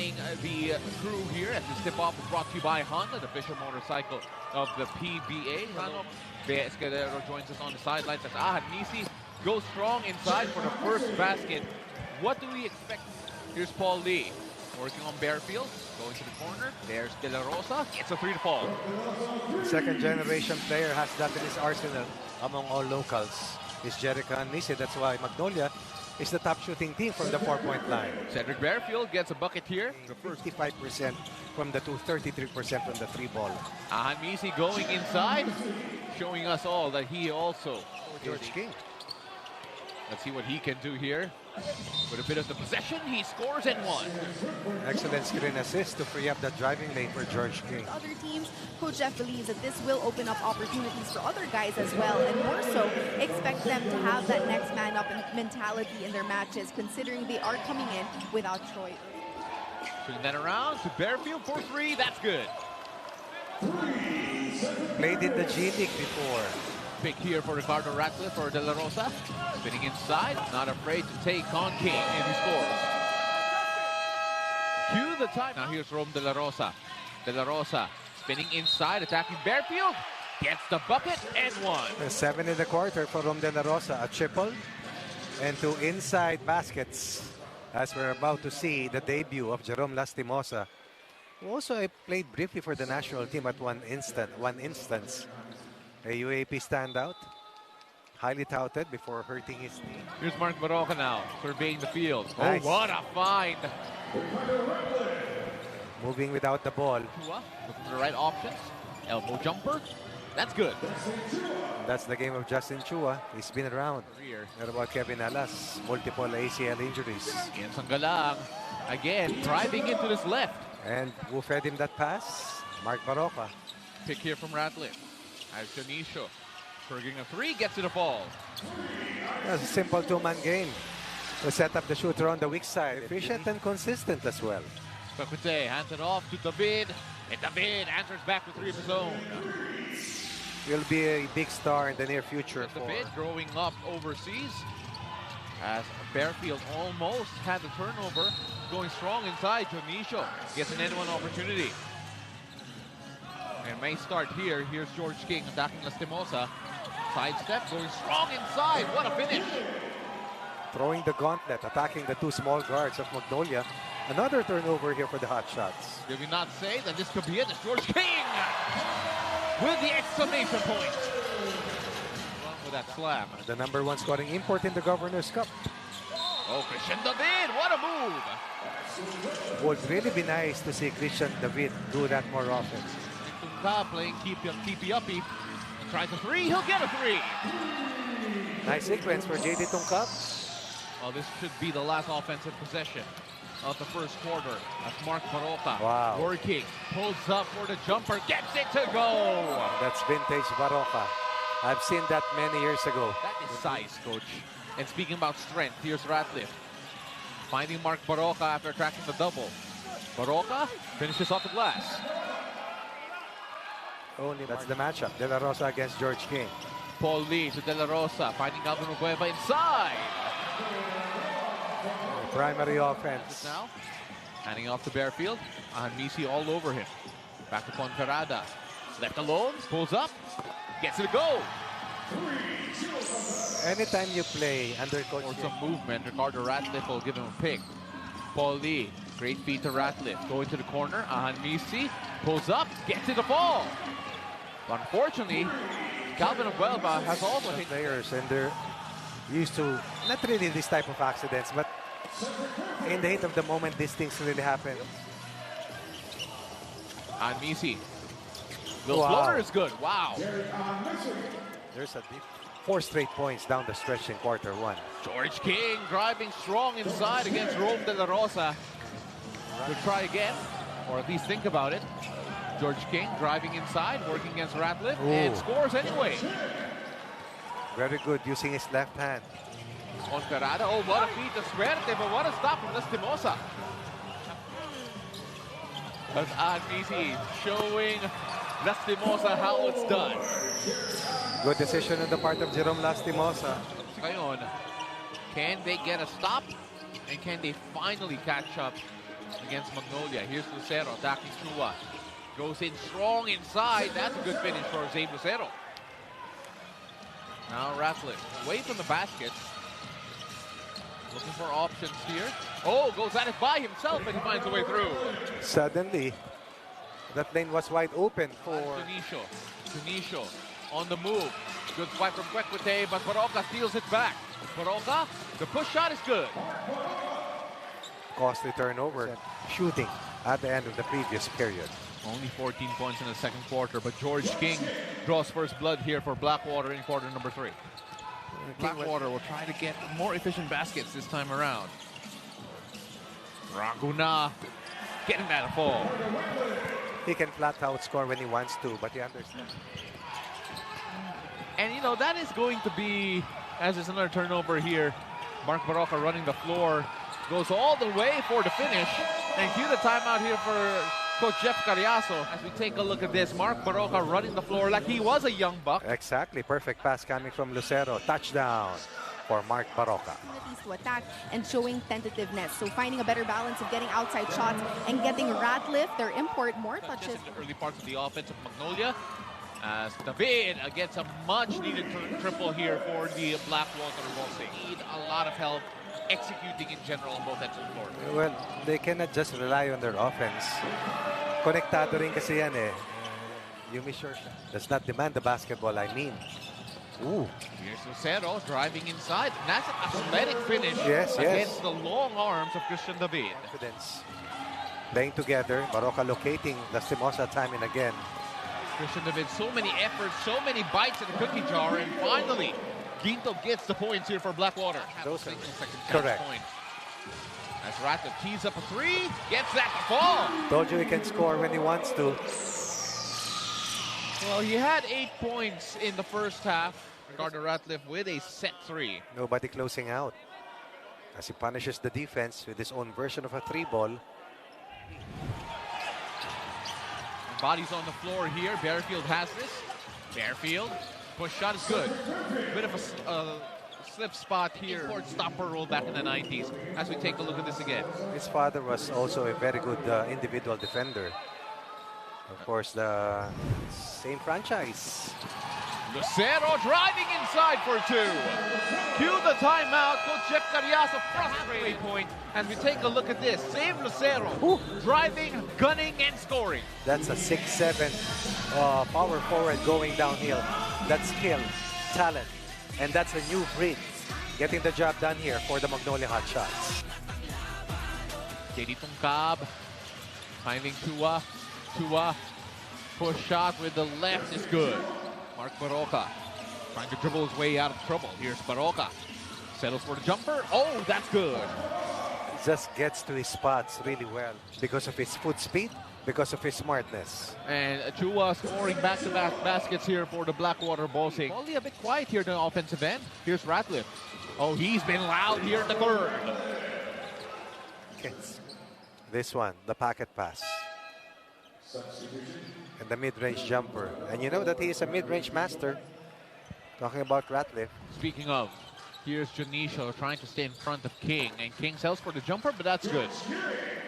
joining the crew here as this tip-off is brought to you by Honda, the official motorcycle of the PBA. Bea Escudero joins us on the sidelines as Nisi goes strong inside for the first basket. What do we expect? Here's Paul Lee working on Bearfield, going to the corner. There's De La Rosa, gets a 3 to fall. Second generation player has that in his arsenal among all locals. Is Jerica Nisi. That's why Magnolia is the top shooting team from the 4-point line. Cedric Bearfield gets a bucket here. 55% from the 2, 33% from the 3 ball. Nisi going inside, showing us all that he also George King. Let's see what he can do here. With a bit of the possession, he scores and one. Excellent screen assist to free up the driving lane for George King. Other teams, Coach Jeff believes that this will open up opportunities for other guys as well, and more so expect them to have that next man up mentality in their matches, considering they are coming in without Troy. Swing that around to Bearfield for 3. That's good. Played in the G League before. Pick here for Ricardo Ratcliffe for De La Rosa. Spinning inside, not afraid to take on King, and he scores. Cue the time. Now here's Rome De La Rosa. De La Rosa spinning inside, attacking Bearfield. Gets the bucket and one. 7 in the quarter for Rome De La Rosa. A triple and 2 inside baskets. As we're about to see the debut of Jerome Lastimosa, who also played briefly for the national team at one instance. A UAP standout, highly touted before hurting his knee. Here's Mark Baroka now, surveying the field. Nice. Oh, what a find! Moving without the ball. Looking for the right options. Elbow jumper. That's good. That's the game of Justin Chua. He's been around. What about Kevin Alas? Multiple ACL injuries. Ian Sanggalang, again, driving into this left. And who fed him that pass? Mark Baroka. Pick here from Ratcliffe. As Janisho, turning a 3, gets to the ball. That's a simple 2-man game to set up the shooter on the weak side. Efficient and consistent as well. Kakute hands it off to David, and David answers back with 3 of his own. Will be a big star in the near future. David growing up overseas, as Bearfield almost had the turnover, going strong inside. Janisho gets an N1 opportunity. And may start here. Here's George King attacking Lastimosa. Sidestep, going strong inside. What a finish. Throwing the gauntlet, attacking the 2 small guards of Magnolia. Another turnover here for the Hotshots. Did we not say that this could be it? It's George King with the exclamation point. With that slam. The #1 scoring import in the Governor's Cup. Oh, Christian David, what a move. Would really be nice to see Christian David do that more often. Playing keepy-uppy. Tries a 3, he'll get a 3. Nice sequence for JD Tungkap. Well, this should be the last offensive possession of the first quarter. That's Mark Baroka. Wow. Working, pulls up for the jumper, gets it to go. That's vintage Baroka. I've seen that many years ago. That is size, coach. And speaking about strength, here's Ratcliffe. Finding Mark Baroka after tracking the double. Baroka finishes off the glass. That's the matchup. De La Rosa against George King. Paul Lee to De La Rosa, finding Alvin Cueva inside. Primary offense. Now, handing off to Bearfield. Nisi all over him. Back to Ponferrada. Left alone, pulls up, gets it to go. Anytime you play under coach or some movement, Ricardo Ratcliffe will give him a pick. Paul Lee, great feed to Ratcliffe. Going to the corner, Nisi pulls up, gets it to fall. But unfortunately, Calvin Abuelva has also hit players, and they're used to not really this type of accidents, but in the heat of the moment, these things really happen. Nisi. Will's floater is good. Wow. There's a deep 4 straight points down the stretch in quarter 1. George King driving strong inside against Rome De La Rosa. We'll try again, or at least think about it. George King driving inside, working against Ratcliffe, and scores anyway. Very good using his left hand. Ponferrada, oh, what a feed to Suerte, but what a stop from Lastimosa. But Nisi showing Lastimosa how it's done. Good decision on the part of Jerome Lastimosa. Ngayon, can they get a stop? And can they finally catch up against Magnolia. Here's Lucero attacking Chua. Goes in strong inside. That's a good finish for Zabe Lucero. Now Ratliff away from the basket. Looking for options here. Oh, goes at it by himself, and he finds a way through. Suddenly, that lane was wide open for... Junicio on the move. Good fight from Quequete, but Baroka steals it back. Baroka, the push shot is good. Costly turnover. Shooting at the end of the previous period. Only 14 points in the second quarter, but George King draws first blood here for Blackwater in quarter number 3. Blackwater will try to get more efficient baskets this time around. Raguna getting that a fall. He can flat out score when he wants to, but he understands. And, you know, that is going to be, as there's another turnover here, Mark Baroka running the floor, goes all the way for the finish, and cue the timeout here for Coach Jeff Carriazo. As we take a look at this, Mark Baroka running the floor like he was a young buck. Exactly. Perfect pass coming from Lucero. Touchdown for Mark Baroka. To attack and showing tentativeness. So finding a better balance of getting outside shots and getting Ratliff, their import, more touches. In the early parts of the offense of Magnolia. As David gets a much-needed triple here for the Blackwater Bossing. Need a lot of help executing in general on both ends of the floor. Well, they cannot just rely on their offense. Konektado rin kasi yan eh. You miss your shot. Does not demand the basketball, I mean. Ooh. Here's Lucero driving inside. And that's an athletic finish yes. against the long arms of Christian David. Confidence. Playing together. Baroka locating Lastimosa time and again. Christian David, so many efforts, so many bites in the cookie jar, and finally, Ginto gets the points here for Blackwater. Those are correct. Point. As Ratliff tees up a 3, gets that to fall. Told you he can score when he wants to. Well, he had 8 points in the first half. Gardner Ratliff with a set 3. Nobody closing out. As he punishes the defense with his own version of a 3-ball. Bodies on the floor here. Bearfield has this. Bearfield, push shot is good. Bit of a slip spot here. Stopper roll back in the 90s. As we take a look at this again. His father was also a very good individual defender. Of course, the same franchise. Lucero driving inside for 2. Cue the timeout. Coach Jeff Carriazo frustrated point. As we take a look at this, save Lucero. Driving, gunning, and scoring. That's a 6'7" power forward going downhill. That's skill, talent, and that's a new breed. Getting the job done here for the Magnolia Hotshots. JD Tungkab finding Tua. Tua, push shot with the left is good. Mark Baroka trying to dribble his way out of trouble. Here's Baroka. Settles for the jumper. Oh, that's good. Just gets to his spots really well because of his foot speed, because of his smartness. And Chua scoring back-to-back baskets here for the Blackwater Bossing. Only a bit quiet here in the offensive end. Here's Ratliff. Oh, he's been loud here in the third. This one, the packet pass. And the mid-range jumper. And you know that he is a mid-range master. Talking about Ratliff. Speaking of, here's Junicio trying to stay in front of King. And King sells for the jumper, but that's good.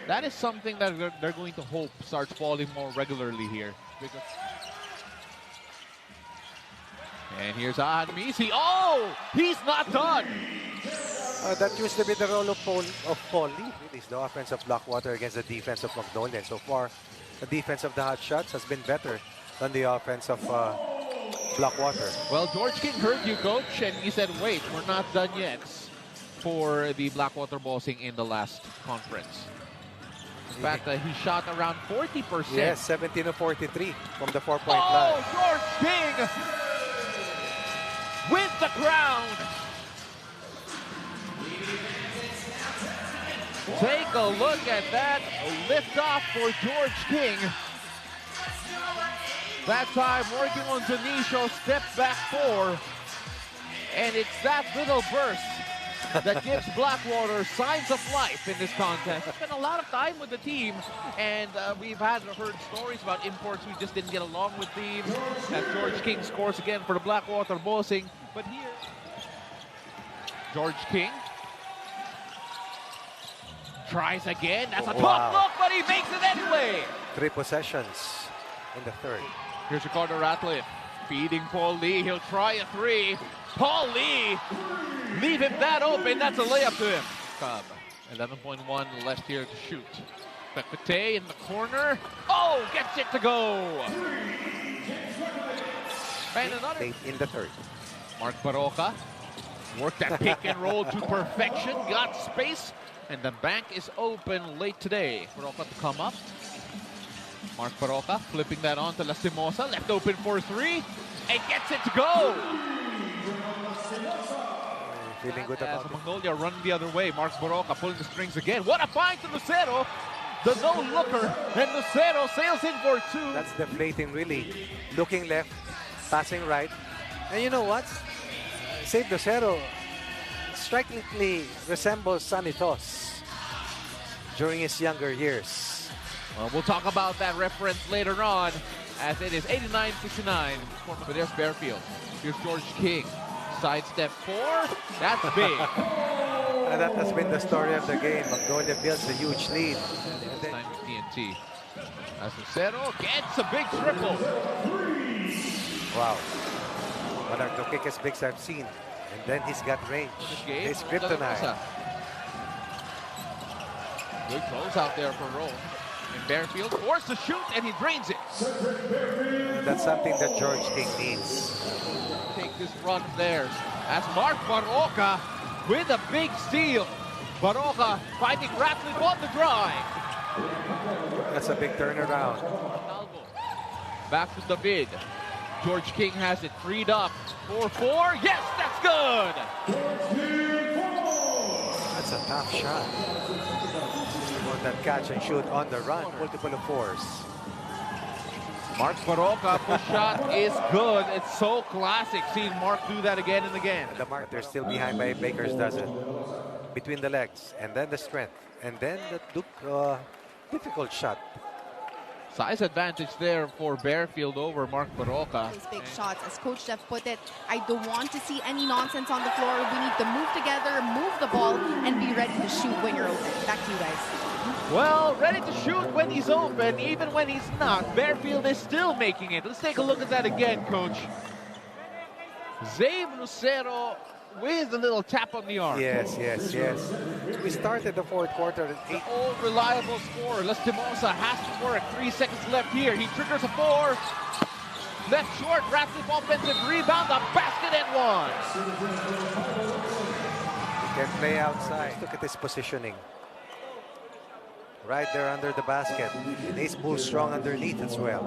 That is something that they're going to hope starts falling more regularly here. And here's Ahad-Misi. Oh! He's not done! That used to be the role of Paulie. It is the offense of Blackwater against the defense of Magnolia. And so far, the defense of the Hotshots has been better than the offense of Blackwater. Well, George King heard you, Coach, and he said, wait, we're not done yet for the Blackwater Bossing in the last conference. In fact, he shot around 40%. Yes, 17 of 43 from the 4-point line. Oh, George King with the crown. Take a look at that lift-off for George King. That time working on Junicio, step back 4. And it's that little burst that gives Blackwater signs of life in this contest. Spent a lot of time with the team, and we've heard stories about imports who just didn't get along with teams. As George King scores again for the Blackwater Bossing. But here, George King tries again. That's a tough Wow. look, but he makes it anyway. 3 possessions in the third. Here's Ricardo Ratliff feeding Paul Lee. He'll try a 3. Paul Lee, leave him that open. That's a layup to him. 11.1 left here to shoot. Pekpete in the corner. Oh, gets it to go. And another. 8 in the third. Mark Baroka worked that pick and roll to perfection. Got space, and the bank is open late today. Baroka to come up. Mark Baroka flipping that on to Lastimosa. Left open for 3. And gets it to go. Feeling good As about it. Magnolia run the other way. Mark Baroka pulling the strings again. What a find to Lucero. The no-looker. And Lucero sails in for 2. That's deflating, really. Looking left, passing right. And you know what? Save Lucero strikingly resembles Sanitos during his younger years. Well, we'll talk about that reference later on, as it is 89-69. But there's Bearfield. Here's George King. Sidestep 4. That's big. And that has been the story of the game. Magnolia builds a huge lead. This time with TNT. As Lucero gets a big triple. Wow. One of the quickest bigs I've seen. And then he's got range. He's kryptonite. Good close out there for Roll. And Bearfield forced to shoot, and he drains it. And that's something that George King needs. Take this run of theirs. As Mark Baroka with a big steal. Baroka finding Ratliff on the drive. That's a big turnaround. Back to David. George King has it freed up. 4-4. Yes, that's good. That's a tough shot. On that catch and shoot on the run. Multiple of 4s. Mark Baroka push shot is good. It's so classic seeing Mark do that again and again. The mark, they're still behind by Baker's dozen. Between the legs, and then the strength, and then the difficult shot. Size advantage there for Bearfield over Mark Baroka. Those big shots, as Coach Jeff put it, I don't want to see any nonsense on the floor. We need to move together, move the ball, and be ready to shoot when you're open. Back to you guys. Well, ready to shoot when he's open, even when he's not. Bearfield is still making it. Let's take a look at that again, Coach. Zave Lucero with a little tap on the arm. Yes. We started the fourth quarter at 8. The old reliable scorer, Lastimosa, has to work. 3 seconds left here. He triggers a 4. Left short, Ratliff offensive rebound, a basket and 1. He can play outside. Look at his positioning. Right there under the basket. And he's pulled strong underneath as well.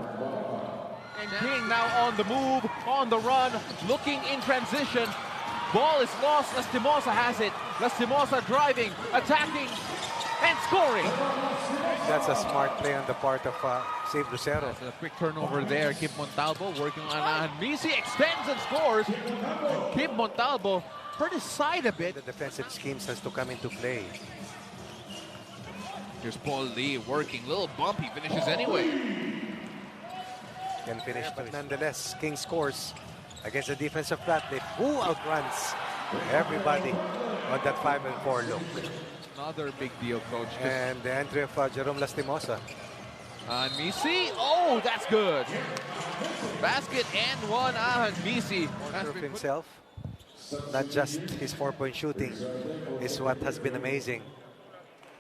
And King now on the move, on the run, looking in transition. Ball is lost. Lastimosa has it. Lastimosa driving, attacking, and scoring. That's a smart play on the part of Save Lucero. That's a quick turnover there. Kim Montalvo working on Misi, extends and scores. Kim Montalvo hurt his side a bit. The defensive schemes has to come into play. Here's Paul Lee working. Little bump. He finishes anyway. Can finish, but nonetheless, King scores against the defense of Ratliff, who outruns everybody on that 5 and 4 look. Another big deal, Coach. And the entry of Jerome Lastimosa. Misi. Oh, that's good. Basket and 1. Misi. Of himself, not just his 4-point shooting is what has been amazing,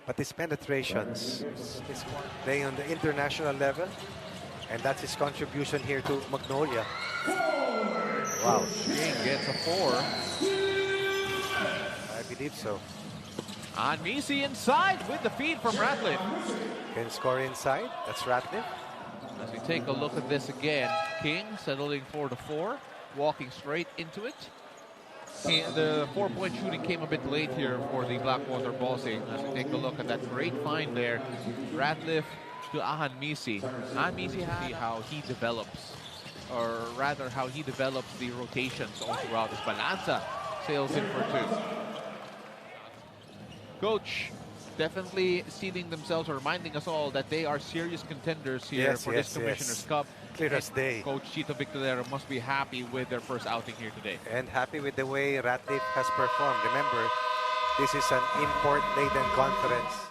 but his penetrations. He's playing on the international level, and that's his contribution here to Magnolia. Wow. King gets a 4. I believe so. Misi inside with the feed from Ratliff. Can score inside. That's Ratliff. As we take a look at this again, King settling 4-4, walking straight into it. The 4-point shooting came a bit late here for the Blackwater Bossing. As we take a look at that great find there, Ratliff to Misi. Misi, see how he develops, or rather how he develops the rotations all throughout this. Balanza sails in for 2. Coach, definitely sealing themselves or reminding us all that they are serious contenders here for this Commissioner's Cup. Clear as day. Coach Chito Victorero must be happy with their first outing here today. And happy with the way Ratliff has performed. Remember, this is an import-laden conference.